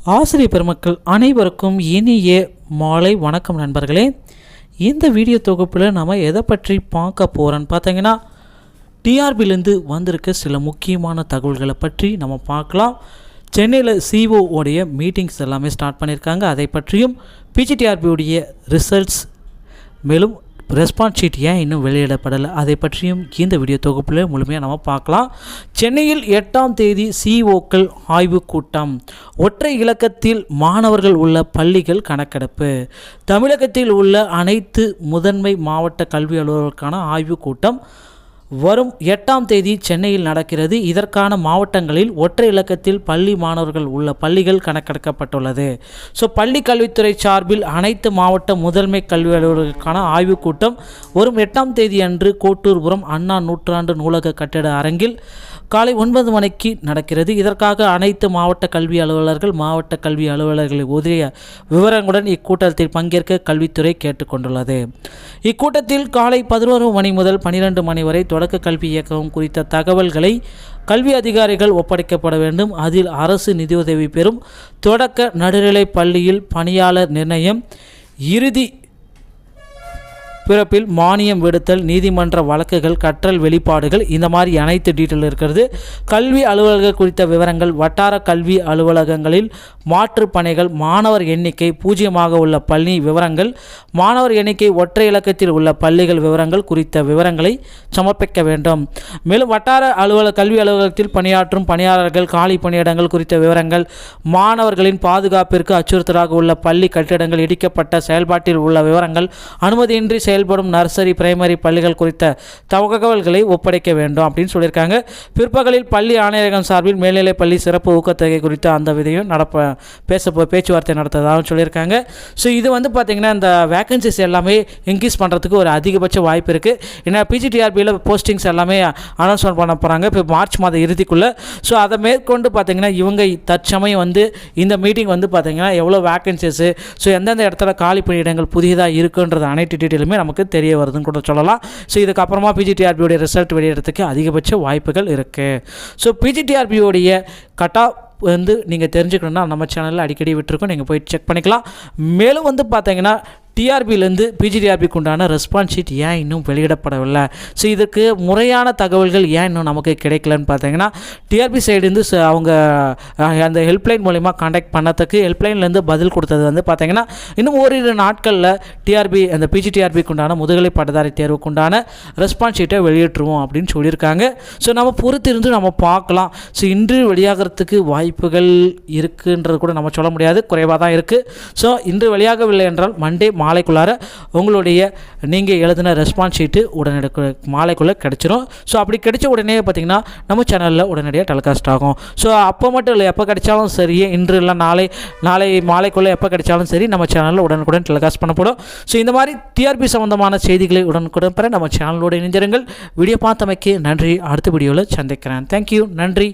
ஆசிரியர் பெருமக்கள் அனைவருக்கும் இனிய மாலை வணக்கம் நண்பர்களே. இந்த வீடியோ தொகுப்பில் நம்ம எதை பற்றி பார்க்க போகிறோன்னு பார்த்தீங்கன்னா, டிஆர்பிலேருந்து வந்திருக்க சில முக்கியமான தகவல்களை பற்றி நம்ம பார்க்கலாம். சென்னையில் சிஓ உடைய மீட்டிங்ஸ் எல்லாமே ஸ்டார்ட் பண்ணியிருக்காங்க. அதை பற்றியும் பிஜிடிஆர்பியுடைய ரிசல்ட்ஸ், மேலும் ரெஸ்பான்ஸ் ஷீட் ஏன் இன்னும் வெளியிடப்படலை, அதை பற்றியும் இந்த வீடியோ தொகுப்பில் முழுமையாக நம்ம பார்க்கலாம். சென்னையில் 8ஆம் தேதி சிஓக்கள் ஆய்வுக் கூட்டம். ஒற்றை இலக்கத்தில் மாணவர்கள் உள்ள பள்ளிகள் கணக்கெடுப்பு. தமிழகத்தில் உள்ள அனைத்து முதன்மை மாவட்ட கல்வி அலுவலர்களுக்கான ஆய்வுக் கூட்டம் வரும் 8ஆம் தேதி சென்னையில் நடக்கிறது. இதற்கான மாவட்டங்களில் ஒற்றை இலக்கத்தில் பள்ளி மாணவர்கள் உள்ள பள்ளிகள் கணக்கெடுக்கப்பட்டுள்ளது. பள்ளி கல்வித்துறை சார்பில் அனைத்து மாவட்ட முதன்மை கல்வி அலுவலர்களுக்கான ஆய்வுக் கூட்டம் வரும் 8ஆம் தேதி அன்று கோட்டூர்புரம் அண்ணா நூற்றாண்டு நூலக கட்டிட அரங்கில் காலை 9 மணிக்கு நடக்கிறது. இதற்காக அனைத்து மாவட்ட கல்வி அலுவலர்கள், மாவட்ட கல்வி அலுவலர்களை உரிய விவரங்களுடன் இக்கூட்டத்தில் பங்கேற்க கல்வித்துறை கேட்டுக்கொண்டுள்ளது. இக்கூட்டத்தில் காலை 11 மணி முதல் 12 மணி வரை தொடக்க கல்வி இயக்கம் குறித்த தகவல்களை கல்வி அதிகாரிகள் ஒப்படைக்கப்பட வேண்டும். அதில் அரசு நிதியுதவி பெறும் தொடக்க நடுநிலை பள்ளியில் பணியாளர் நிர்ணயம், இறுதி பிறப்பில் மானியம் விடுத்தல், நீதிமன்ற வழக்குகள், கற்றல் வெளிப்பாடுகள், இந்த மாதிரி அனைத்து டீட்டெயில் இருக்கிறது. கல்வி அலுவலர்கள் குறித்த விவரங்கள், வட்டார கல்வி அலுவலகங்களில் மாற்றுப் பணிகள், மாணவர் எண்ணிக்கை 0 உள்ள பள்ளி விவரங்கள், மாணவர் எண்ணிக்கை ஒற்றை இலக்கத்தில் உள்ள பள்ளிகள் விவரங்கள் குறித்த விவரங்களை சமர்ப்பிக்க வேண்டும். மேலும் வட்டார கல்வி அலுவலகத்தில் பணியாற்றும் பணியாளர்கள் காலி பணியிடங்கள் குறித்த விவரங்கள், மாணவர்களின் பாதுகாப்பிற்கு அச்சுறுத்தலாக உள்ள பள்ளி கட்டிடங்கள், இடிக்கப்பட்ட செயல்பாட்டில் உள்ள விவரங்கள், அனுமதியின்றி செயல்படும் நர்சரி பிரைமரி பள்ளிகள் குறித்த தகவல்களை ஒப்படைக்க வேண்டும் அப்படின்னு சொல்லியிருக்காங்க. பிற்பகலில் பள்ளி ஆணையரகம் சார்பில் மேல்நிலை பள்ளி சிறப்பு ஊக்கத்தொகை குறித்த அந்த விதையும் பேச்சுவார்த்தை நடத்ததாகவும் சொல்லியிருக்காங்க. இது பார்த்திங்கன்னா இந்த வேகன்சிஸ் எல்லாமே இன்க்ரீஸ் பண்ணுறதுக்கு ஒரு அதிகபட்ச வாய்ப்பு இருக்குது. ஏன்னா பிஜிடிஆர்பியில் போஸ்டிங்ஸ் எல்லாமே அனௌன்ஸ்மெண்ட் பண்ண போகிறாங்க இப்போ மார்ச் மாத இறுதிக்குள்ளே. அதை மேற்கொண்டு பார்த்திங்கன்னா இவங்க தற்சமயம் இந்த மீட்டிங் பார்த்திங்கன்னா எவ்வளோ வேகன்சிஸு, எந்தெந்த இடத்துல காலி பணியிடங்கள் புதியதாக இருக்குன்றது அனைத்து டீட்டெயிலுமே நமக்கு தெரிய வருதுன்னு கூட சொல்லலாம். இதுக்கப்புறமா பிஜிடிஆர்பியோடைய ரிசல்ட் வெளியிடறதுக்கு அதிகபட்ச வாய்ப்புகள் இருக்குது. பிஜிடிஆர்பியோடைய கட் ஆஃப் நீங்கள் தெரிஞ்சுக்கணுன்னா நம்ம சேனலில் அடிக்கடி விட்டுருக்கோம், நீங்கள் போய் செக் பண்ணிக்கலாம். மேலும் பார்த்தீங்கன்னா டிஆர்பியிலேருந்து பிஜிடிஆர்பிக்கு உண்டான ரெஸ்பான்ஸ் ஷீட் ஏன் இன்னும் வெளியிடப்படவில்லை, இதுக்கு முறையான தகவல்கள் ஏன் இன்னும் நமக்கு கிடைக்கலன்னு பார்த்தீங்கன்னா, டிஆர்பி சைடுலேருந்து அவங்க அந்த ஹெல்ப்லைன் மூலிமா கான்டாக்ட் பண்ணதுக்கு ஹெல்ப்லைன்லேருந்து பதில் கொடுத்தது பார்த்தீங்கன்னா இன்னும் ஓரிரு நாட்களில் டிஆர்பி அந்த பிஜிடிஆர்பிக்கு உண்டான முதுகலை பட்டதாரி தேர்வுக்கு உண்டான ரெஸ்பான்ஸ் ஷீட்டை வெளியிட்டுருவோம் அப்படின்னு சொல்லியிருக்காங்க. நம்ம பொறுத்திருந்து நம்ம பார்க்கலாம். இன்று வெளியாகிறதுக்கு வாய்ப்புகள் இருக்குன்றது கூட நம்ம சொல்ல முடியாது, குறைவாக தான் இருக்குது. இன்று வெளியாகவில்லை என்றால் மண்டே மாலைக்குள்ளார உங்களுடைய நீங்கள் எழுதின ரெஸ்பான்ஸ் ஷீட்டு உடனடியாக மாலைக்குள்ளே கிடச்சிரும். அப்படி கிடைச்ச உடனே பார்த்திங்கன்னா நம்ம சேனலில் உடனடியாக டெலிகாஸ்ட் ஆகும். அப்போ மட்டும் இல்லை, எப்போ கிடைச்சாலும் சரி, இன்று இல்லை நாளை மாலைக்குள்ளே எப்போ கிடைச்சாலும் சரி, நம்ம சேனலில் உடனுக்குடன் டெலிகாஸ்ட் பண்ணப்படும். இந்த மாதிரி டிஆர்பி சம்பந்தமான செய்திகளை உடனுக்குடன் பெற நம்ம சேனலோடு இணைந்திருங்கள். வீடியோ பார்த்தமைக்கு நன்றி. அடுத்த வீடியோவில் சந்திக்கிறேன். தேங்க்யூ. நன்றி.